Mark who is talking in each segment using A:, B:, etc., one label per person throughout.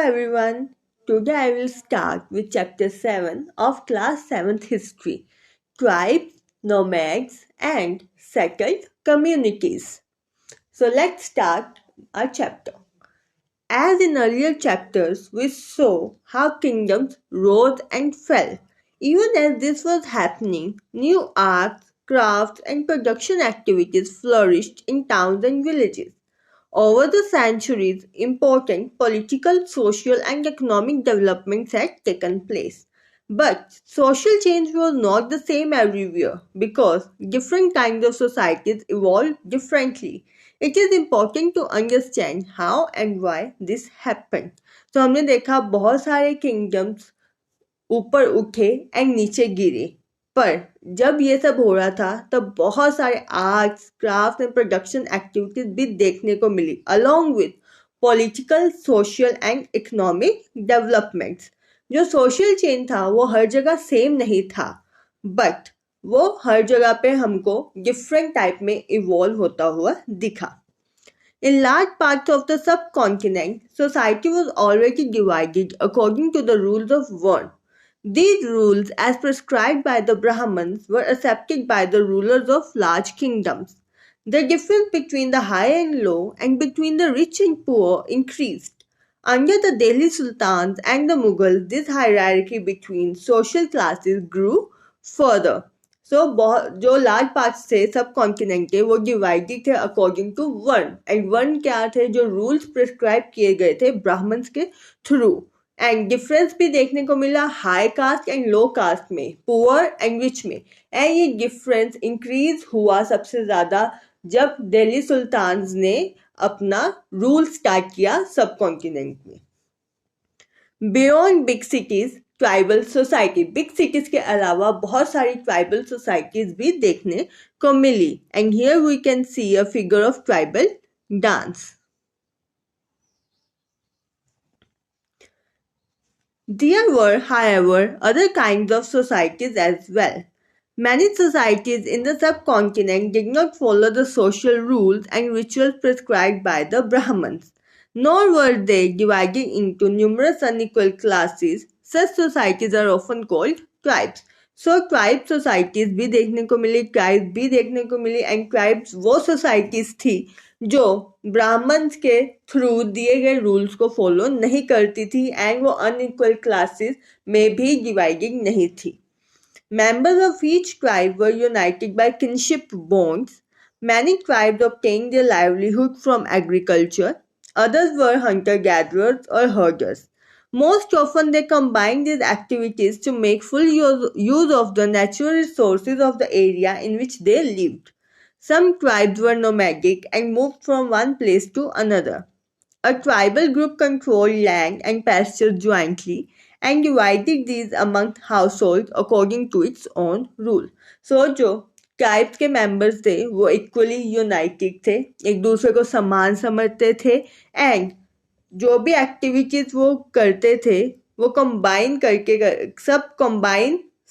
A: everyone. Today I will start with chapter 7 of class 7th history, tribes, nomads and settled communities. So let's start our chapter. As in earlier chapters, we saw how kingdoms rose and fell. Even as this was happening, new arts, crafts, and production activities flourished in towns and villages. Over the centuries, important political, social, and economic developments had taken place. But social change was not the same everywhere because different kinds of societies evolved differently. It is important to understand how and why this happened. तो हमने देखा बहुत सारे kingdoms ऊपर उठे and नीचे गिरे पर जब ये सब हो रहा था तब बहुत सारे arts craft and production activities भी देखने को मिली along with political social and economic developments जो सोशल चेंज था वो हर जगह सेम नहीं था बट वो हर जगह पे हमको डिफरेंट टाइप में इवॉल्व होता हुआ दिखा. In large parts of the subcontinent, society was already divided according to the rules of Varna. These rules, as prescribed by the Brahmins, were accepted by the rulers of large kingdoms. The difference between the high and low and between the rich and poor increased. Under the Delhi Sultans and the Mughals, this hierarchy between social classes grew further. जो large part थे सब continent के वो divided थे according to वर्ण and वर्ण क्या थे जो रूल्स प्रिस्क्राइब किए गए थे ब्राह्मण्स के थ्रू एंड डिफरेंस भी देखने को मिला high caste and low caste में पुअर एंड रिच में एंड ये डिफरेंस इंक्रीज हुआ सबसे ज्यादा जब दिल्ली सुल्तान ने अपना रूल स्टार्ट किया सब कॉन्टिनेंट में. Beyond big cities tribal society big cities के अलावा बहुत सारी ट्राइबल सोसाइटीज भी देखने को मिली and here we can see a figure of tribal dance. There were, however, other kinds of societies as well. Many societies in the subcontinent did not follow the social rules and rituals prescribed by the Brahmins, nor were they divided into numerous unequal classes. Such societies are often called tribes. So tribe societies भी देखने को मिली tribes भी देखने को मिली and tribes वो societies थी जो Brahmins के थ्रू दिए गए रूल्स को फॉलो नहीं करती थी एंड वो अनइक्वल क्लासेस में भी डिवाइडेड नहीं थी. Members of each tribe were united by kinship bonds. Many tribes obtained their livelihood from agriculture. Others were hunter-gatherers or herders. Most often they combined these activities to make full use of the natural resources of the area in which they lived. Some tribes were nomadic and moved from one place to another. A tribal group controlled land and pastures jointly and divided these among households according to its own rule. So जो tribes के members थे वो equally United थे एक दूसरे को समान समझते थे एंड जो भी एक्टिविटीज वो करते थे वो कंबाइन करके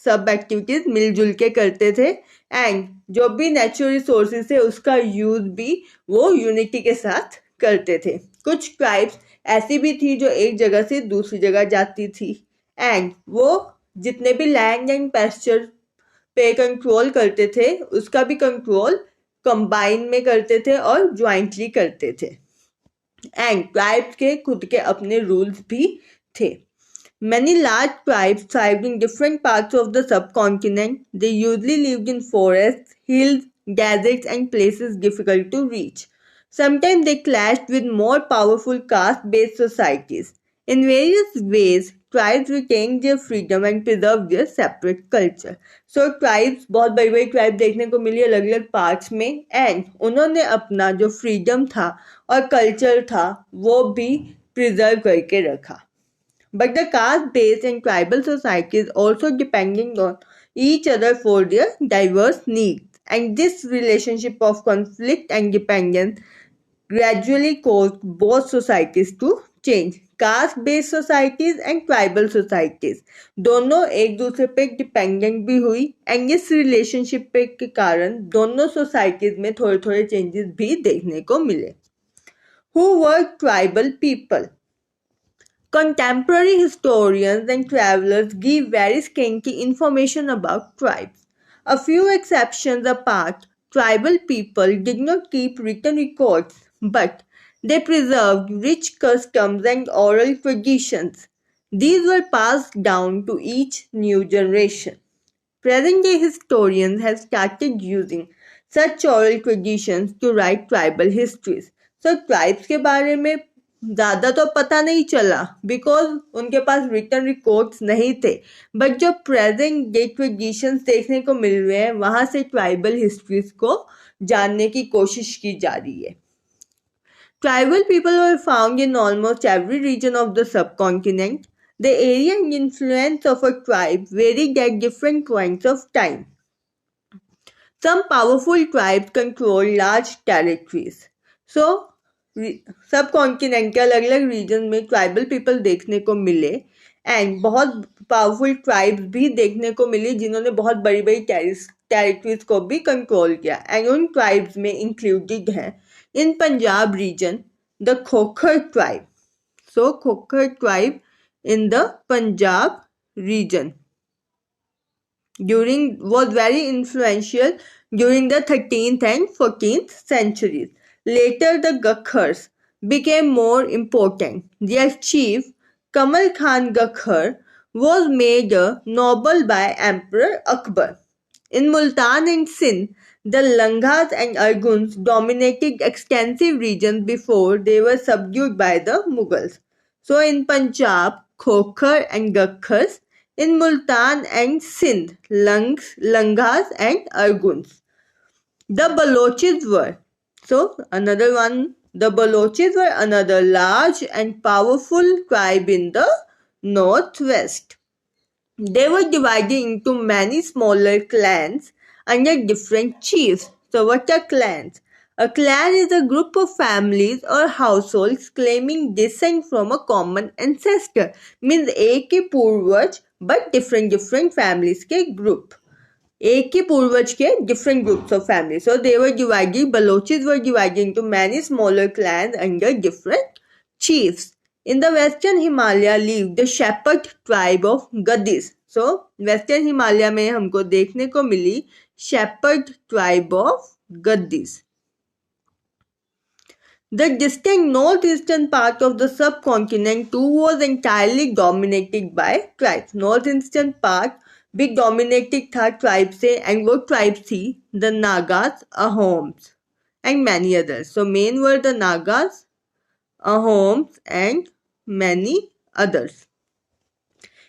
A: सब एक्टिविटीज मिलजुल के करते थे एंड जो भी नेचुरल रिसोर्सेज थे उसका यूज भी वो यूनिटी के साथ करते थे. कुछ ट्राइब्स ऐसी भी थी जो एक जगह से दूसरी जगह जाती थी एंड वो जितने भी लैंड एंड पेस्चर पे कंट्रोल करते थे उसका भी कंट्रोल कंबाइन में करते थे और ज्वाइंटली करते थे एंड ट्राइब्स के खुद के अपने रूल्स भी थे. Many large tribes thrived in different parts of the subcontinent. They usually lived in forests, hills, deserts, and places difficult to reach. Sometimes they clashed with more powerful caste-based societies. In various ways, tribes retained their freedom and preserved their separate culture. So tribes बहुत बड़ी बड़ी tribe देखने को मिली अलग अलग parts में and उन्होंने अपना जो फ्रीडम था और कल्चर था वो भी प्रिजर्व करके रखा. But the caste-based and tribal societies also depended on each other for their diverse needs, and this relationship of conflict and dependence gradually caused both societies to change. Caste-based societies and tribal societies दोनों एक दूसरे पे dependent भी हुई and इस relationship पे के कारण दोनों सोसाइटीज में थोड़े थोड़े चेंजेस भी देखने को मिले. Who were tribal people? Contemporary historians and travelers give very scanty information about tribes. A few exceptions apart, tribal people did not keep written records, but they preserved rich customs and oral traditions. These were passed down to each new generation. Present-day historians have started using such oral traditions to write tribal histories. So tribes के बारे में ज़्यादा तो पता नहीं चला because उनके पास written records नहीं थे बट जो प्रेजेंट डे ट्रेडिशंस देखने को मिल रहे हैं वहाँ से ट्राइबल हिस्ट्रीज को जानने की कोशिश की जा रही है. Tribal people were found in almost every region of the subcontinent. The area and influence of a tribe varied at different points of time. Some powerful tribes controlled large territories. So, सब continent के अलग अलग reason में tribal people देखने को मिले and बहुत powerful tribes भी देखने को मिली जिन्होंने बहुत बड़ी बड़ी टेरिटरीज को भी कंट्रोल किया एंड उन ट्राइब्स में इंक्लूडेड है in Punjab region the Khokhar tribe. So Khokhar tribe in the Punjab region was very influential during the 13th and 14th centuries. Later, the Gakhars became more important. Their chief, Kamal Khan Gakhar, was made a noble by Emperor Akbar. In Multan and Sindh, the Langhas and Arguns dominated extensive regions before they were subdued by the Mughals. So in Punjab, Khokhar and Gakhars, in Multan and Sindh, Langhas and Arguns. The Balochis were, the Balochis were another large and powerful tribe in the northwest. They were divided into many smaller clans under different chiefs. So what are clans? A clan is a group of families or households claiming descent from a common ancestor. Means एक ही पूर्वज but different families के group. एक ही पूर्वज के different groups of families. So they were divided, Balochis were divided into many smaller clans under different chiefs. In the western Himalaya lived the shepherd tribe of Gaddis. So western Himalaya में हमको देखने को मिली shepherd tribe of Gaddis. The distant northeastern part of the subcontinent too was entirely dominated by tribes. Northeastern part भी dominated था tribe से and वो tribe थी the Nagas, Ahoms and many others. So main were the Nagas, Ahoms and many others.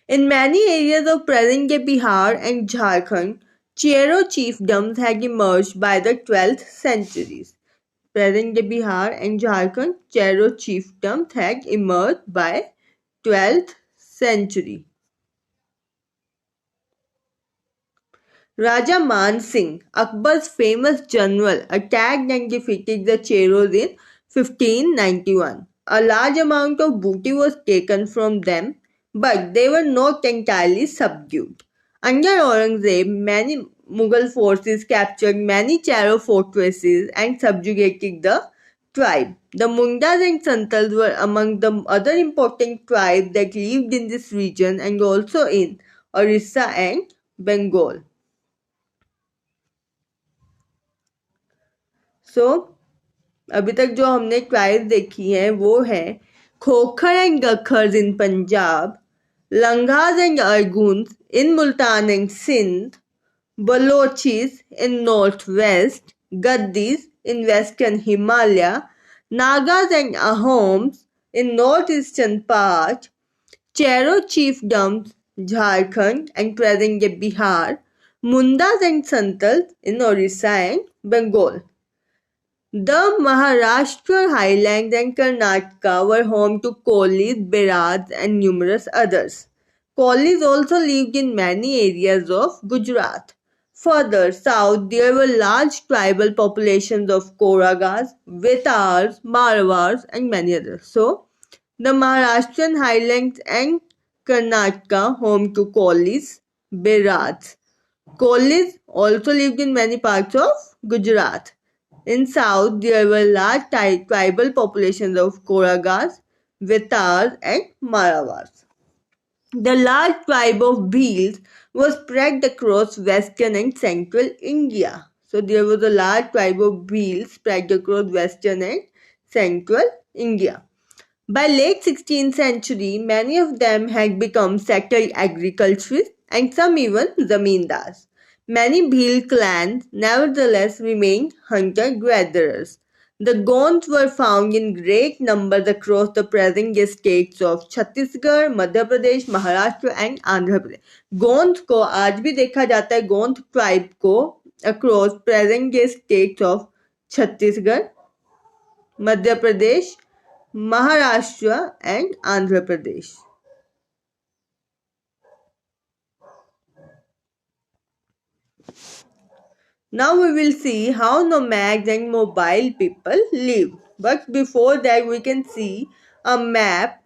A: In many areas of present-day Bihar and Jharkhand, Chero chiefdoms had emerged by the 12th centuries. Present-day Bihar and Jharkhand, Chero chiefdoms had emerged by 12th century. Raja Man Singh, Akbar's famous general, attacked and defeated the Cheros in 1591. A large amount of booty was taken from them, but they were not entirely subdued. Under Aurangzeb, many Mughal forces captured many Chero fortresses and subjugated the tribe. The Mundas and Santals were among the other important tribes that lived in this region and also in Orissa and Bengal. So, अभी तक जो हमने tribes देखी हैं वो है Khokhar and Gakhars in Punjab, Langahs and Arghuns in Multan and Sindh, Balochis in north west, Gaddis in western Himalaya, Nagas and Ahoms in north eastern part, Chero chiefdoms Jharkhand and present day Bihar, Mundas and Santals in Odisha and Bengal. The Maharashtra highlands and Karnataka were home to Kolis, Berads and numerous others. Kolis also lived in many areas of Gujarat. Further south, there were large tribal populations of Koragas, Vetars, Marwars and many others. So, the Maharashtrian highlands and Karnataka home to Kolis, Berads. Kolis also lived in many parts of Gujarat. In south, there were large tribal populations of Koragas, Vetars, and Maravas. The large tribe of Bhils was spread across western and central India. So there was a large tribe of Bhils spread across western and central India. By late 16th century, many of them had become settled agriculturists and some even zamindars. Many Bhil clans nevertheless remained hunter-gatherers. The Gonds were found in great numbers across the present-day states of Chhattisgarh, Madhya Pradesh, Maharashtra and Andhra Pradesh. Gonds को आज भी देखा जाता है गोंद tribe को across present-day states of Chhattisgarh, Madhya Pradesh, Maharashtra and Andhra Pradesh. Now we will see how nomads and mobile people live. But before that, we can see a map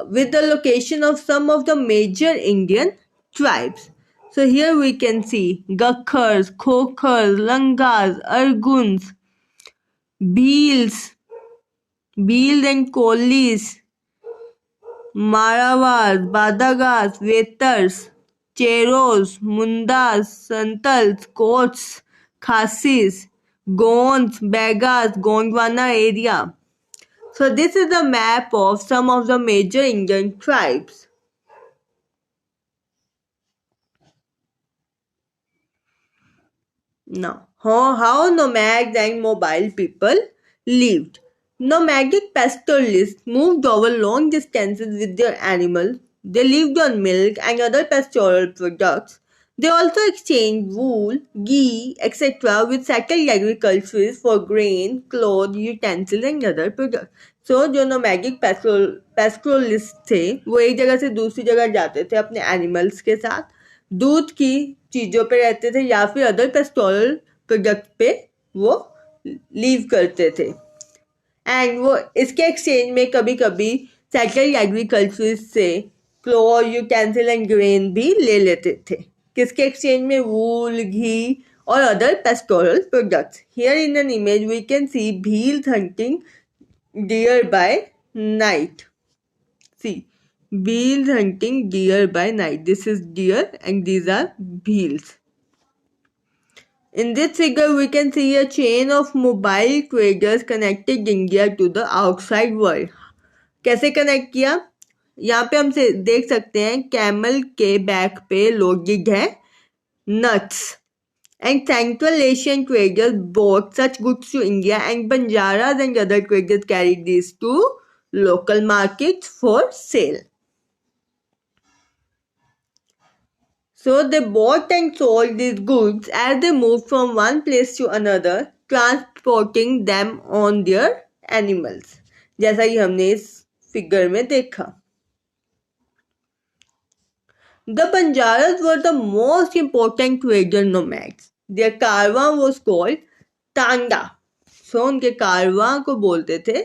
A: with the location of some of the major Indian tribes. So here we can see Gakhars, Khokhars, Langas, Arguns, Bhils and Kolis, Maravas, Badagas, Vetars, Cheros, Mundas, Santals, Kots, Khasis, Gonds, Begas, Gondwana area. So this is the map of some of the major Indian tribes. Now, how nomads and mobile people lived. Nomadic pastoralists moved over long distances with their animals. They lived on milk and other pastoral products. They also exchanged wool, ghee, etc. with settled agriculturists for grain, clothes, utensils and other products. So जो nomadic pastoralists थे वो एक जगह से दूसरी जगह जाते थे अपने एनिमल्स के साथ, दूध की चीज़ों पे रहते थे या फिर अदर पेस्टोरल प्रोडक्ट पे वो लीव करते थे एंड वो इसके एक्सचेंज में कभी कभी सेटल्ड एग्रीकल्चर से क्लोथ, यूटेंसिल एंड ग्रेन भी ले लेते थे. किसके एक्सचेंज में? वूल, घी और other pastoral products. Here in an image we can see Bhils hunting deer by night. See, Bhils hunting deer by night. This is deer and these are Bhils. In this figure, we can see a chain of mobile traders connected India to the outside world. कैसे connect किया? यहाँ पे हम देख सकते हैं camel के back पे लोडेड है nuts. And Central Asian traders brought such goods to India and Banjaras and other traders carried these to local markets for sale. So they bought and sold these goods as they moved from one place to another, transporting them on their animals. जैसा कि हमने इस figure में देखा. The Banjaras were the most important trader nomads. Their caravan was called Tanda. So उनके कारवां को बोलते थे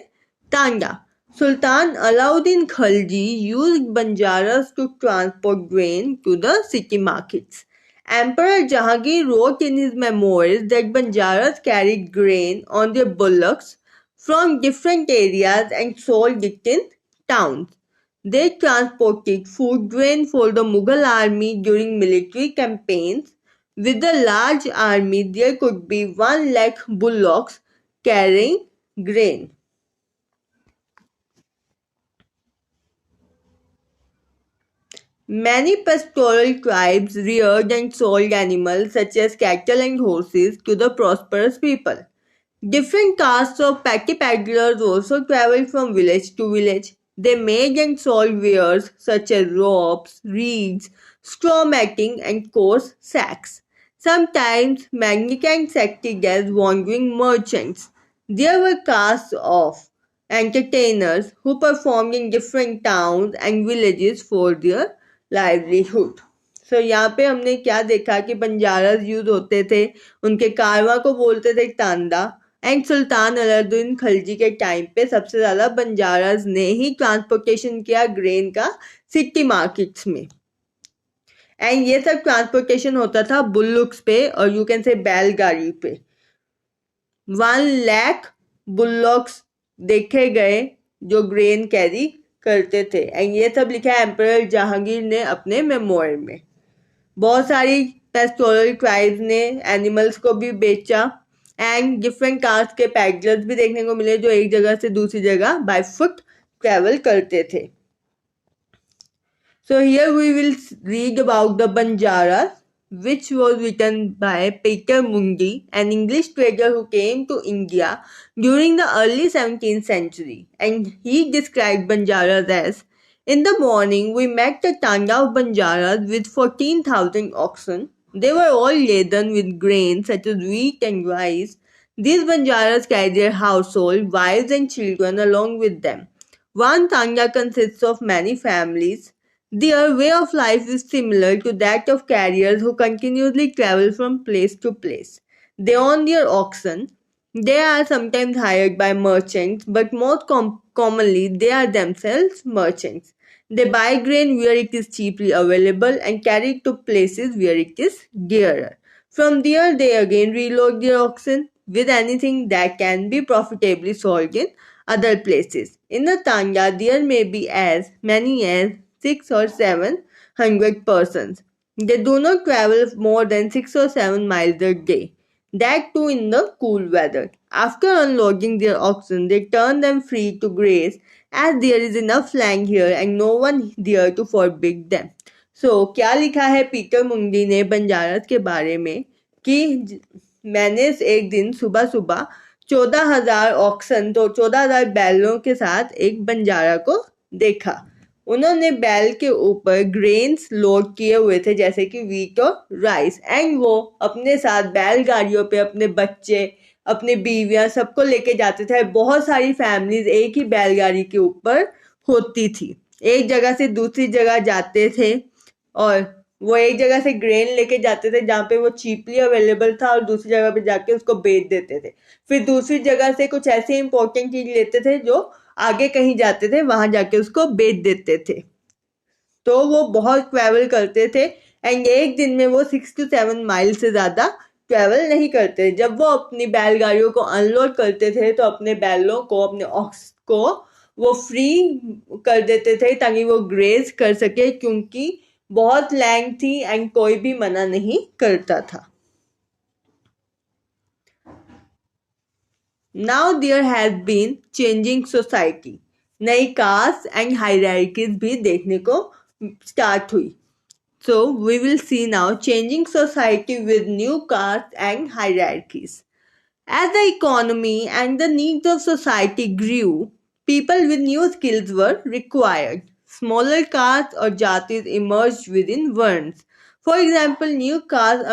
A: Tanda. Sultan Alauddin Khalji used Banjaras to transport grain to the city markets. Emperor Jahangir wrote in his memoirs that Banjaras carried grain on their bullocks from different areas and sold it in towns. They transported food grain for the Mughal army during military campaigns. With a large army, there could be 1 lakh bullocks carrying grain. Many pastoral tribes reared and sold animals such as cattle and horses to the prosperous people. Different castes of petty peddlers also traveled from village to village. They made and sold wares such as ropes, reeds, straw matting, and coarse sacks. Sometimes mendicants acted as wandering merchants. There were castes of entertainers who performed in different towns and villages for their livelihood. So यहाँ पे हमने क्या देखा कि Banjaras use होते थे, उनके कारवां को बोलते थे तांदा. एंड सुल्तान अलाउद्दीन खलजी के टाइम पे सबसे ज़्यादा बंजारास ने ही ट्रांसपोर्टेशन किया ग्रेन का सिटी मार्केट्स में. एंड ये सब ट्रांसपोर्टेशन होता था बुल्लुक्स पे और यू कैन से बैलगाड़ी पे. 1 लाख बुल्लॉक्स देखे गए जो ग्रेन कैरी करते थे। एंड ये सब लिखा है एम्परर जहांगीर ने अपने मेमोयर में। बहुत सारी पेस्टोरल ट्राइब्स ने एनिमल्स को भी बेचा एंड डिफरेंट कास्ट के पैडलर्स भी देखने को मिले जो एक जगह से दूसरी जगह बाय फुट ट्रेवल करते थे। So here we will read about the Banjaras, which was written by Peter Mundy, an English trader who came to India during the early 17th century. And he described Banjaras as, in the morning we met the Tanda of Banjaras with 14,000 oxen. They were all laden with grain such as wheat and rice. These Banjaras carried their household, wives and children along with them. One Tanda consists of many families. Their way of life is similar to that of carriers who continuously travel from place to place. They own their oxen. They are sometimes hired by merchants, but most commonly they are themselves merchants. They buy grain where it is cheaply available and carry it to places where it is dearer. From there, they again reload their oxen with anything that can be profitably sold in other places. In the Tanga, there may be as many as 600 or 700 persons. They do not travel more than 6 or 7 miles a day, that too in the cool weather. After unloading their oxen, they turn them free to graze as there is enough land here and no one there to forbid them. So, क्या लिखा है Peter मुंडी ने बंजारस के बारे में कि मैंने एक दिन सुबह सुबह 14,000 ऑक्सन तो 14,000 बैलों के साथ एक बंजारा को देखा। उन्होंने बैल के ऊपर ग्रेन्स लोड किए हुए थे जैसे कि वीट और राइस एंड वो अपने साथ बैलगाड़ियों पे अपने बच्चे अपने बीवियां सबको लेके जाते थे। बहुत सारी फैमिलीज एक ही बैलगाड़ी के ऊपर होती थी, एक जगह से दूसरी जगह जाते थे और वो एक जगह से ग्रेन लेके जाते थे जहाँ पे वो चीपली अवेलेबल था और दूसरी जगह पे जाके उसको बेच देते थे। फिर दूसरी जगह से कुछ ऐसे इंपॉर्टेंट चीज लेते थे जो आगे कहीं जाते थे, वहां जाके उसको बेच देते थे। तो वो बहुत ट्रैवल करते थे एंड एक दिन में वो 6 to 7 माइल से ज़्यादा ट्रैवल नहीं करते। जब वो अपनी बैलगाड़ियों को अनलोड करते थे तो अपने बैलों को अपने ऑक्स को वो फ्री कर देते थे ताकि वो ग्रेज कर सके, क्योंकि बहुत लैंड थी एंड कोई भी मना नहीं करता था। Now there has been changing society. नई कास्ट एंड हायरार्कीज भी देखने को स्टार्ट हुई। So we will see now changing society with new castes and hierarchies. As the economy and the needs of society grew, people with new skills were required. Smaller castes or jatis emerged within varnas. For example, new castes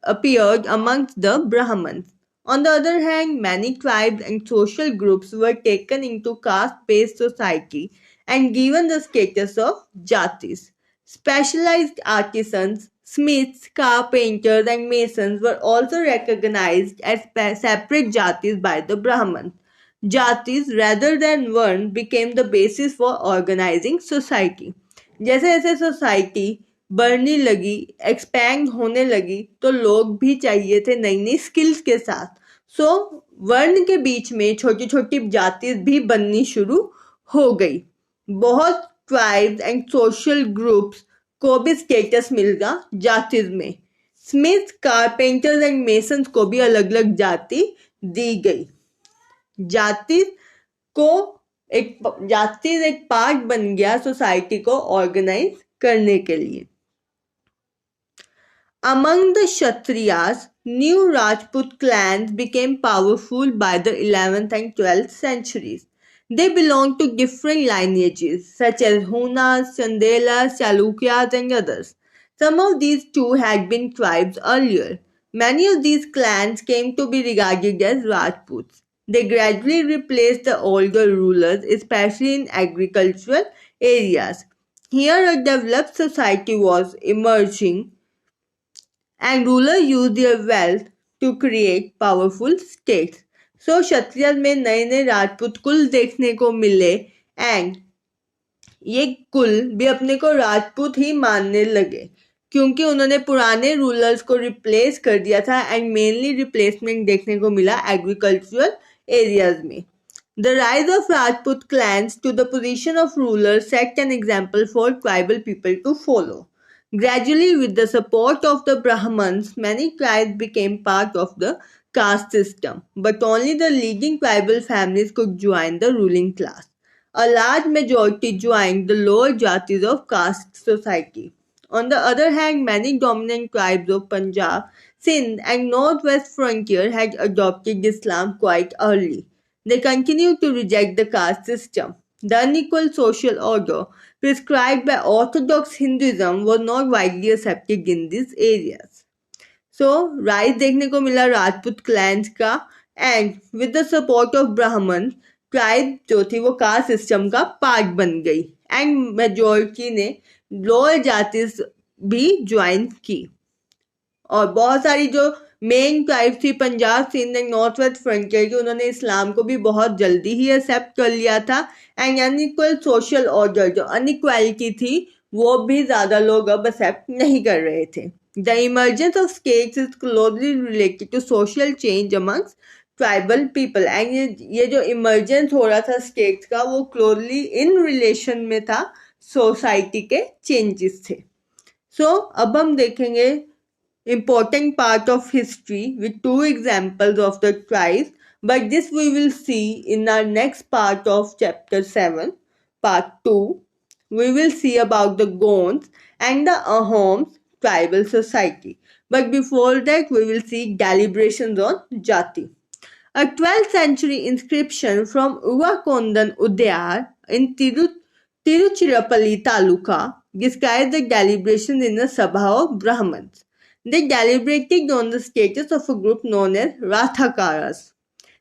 A: appeared amongst the Brahmins. On the other hand, many tribes and social groups were taken into caste-based society and given the status of jatis. Specialized artisans, smiths, carpenters, and masons were also recognized as separate jatis by the Brahmins. Jatis rather than varna became the basis for organizing society. जैसे जैसे society बढ़ने लगी, expand होने लगी, तो लोग भी चाहिए थे नई नई स्किल्स के साथ। सो वर्ण के बीच में छोटी छोटी जाति भी बननी शुरू हो गई। बहुत ट्राइब्स एंड सोशल ग्रुप्स को भी स्टेटस मिल गया जातिज में। स्मिथ, कारपेंटर्स एंड मेसन्स को भी अलग अलग जाति दी गई। जाति एक पार्ट बन गया सोसाइटी को ऑर्गेनाइज करने के लिए। Among the Kshatriyas, new Rajput clans became powerful by the 11th and 12th centuries. They belonged to different lineages such as Hunas, Chandelas, Chalukyas and others. Some of these too had been tribes earlier. Many of these clans came to be regarded as Rajputs. They gradually replaced the older rulers, especially in agricultural areas. Here a developed society was emerging and rulers used their wealth to create powerful states. So क्षत्रिय में नए नए राजपूत कुल देखने को मिले and ये कुल भी अपने को राजपूत ही मानने लगे क्योंकि उन्होंने पुराने रूलर्स को रिप्लेस कर दिया था एंड मेनली रिप्लेसमेंट देखने को मिला एग्रीकल्चरल एरियाज में। The rise of Rajput clans to the position of ruler set an example for tribal people to follow. Gradually, with the support of the Brahmins, many tribes became part of the caste system, but only the leading tribal families could join the ruling class. A large majority joined the lower jatis of caste society. On the other hand, many dominant tribes of Punjab, Sindh, and northwest frontier had adopted Islam quite early. They continued to reject the caste system. The unequal social order prescribed by Orthodox Hinduism was not widely accepted in these areas. So rise देखने को मिला Rajput clans का and with the support of ब्राह्मण tribe जो थी वो caste system का part बन गई एंड मेजोरिटी ने लोअर जातिस भी ज्वाइन की और बहुत सारी जो मेन ट्राइब थी Punjab Sindh and North West Frontier की उन्होंने इस्लाम को भी बहुत जल्दी ही एक्सेप्ट कर लिया था एंड अनइक्वल सोशल ऑर्डर जो अनइक्वालिटी थी वो भी ज़्यादा लोग अब एक्सेप्ट नहीं कर रहे थे. The emergence of states is closely related to social change amongst tribal people and ये जो emergence हो रहा था states का वो closely in relation में था society के changes थे. So अब हम देखेंगे important part of history with two examples of the tribes, but this we will see in our next part of chapter 7, part 2. We will see about the Gonds and the Ahoms tribal society. But before that, we will see deliberations on Jati. A 12th century inscription from Uvakondan Udayar in Tiruchirappalli Taluka describes the deliberations in the Sabha of Brahmins. They deliberated on the status of a group known as Rathakaras.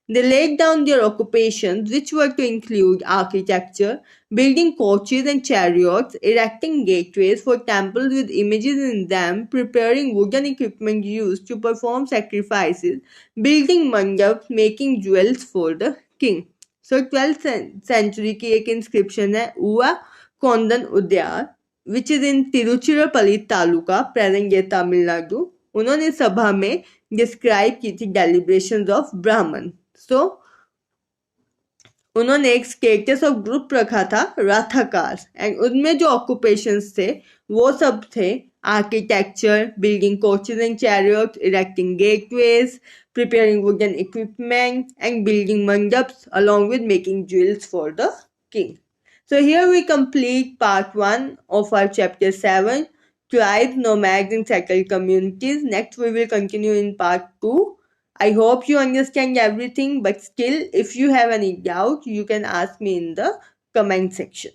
A: They laid down their occupations, which were to include architecture, building coaches and chariots, erecting gateways for temples with images in them, preparing wooden equipment used to perform sacrifices, building mandaps, making jewels for the king. So 12th century की एक inscription है Uva Kondan Udayar, which is in Tiruchirappalli Taluka, present day Tamil Nadu. उन्होंने सभा में describe की थी deliberations of Brahman. So, उन्होंने एक स्टेटस ऑफ ग्रुप रखा था राथाकार एंड उनमें जो ऑक्यूपेशंस थे वो सब थे architecture, building coaches and chariots, erecting gateways, preparing wooden equipment and building mandaps along with making jewels for the king. So here we complete part 1 of our chapter 7, tribes, nomads and settled communities. Next we will continue in part 2. I hope you understand everything, but still, if you have any doubt, you can ask me in the comment section.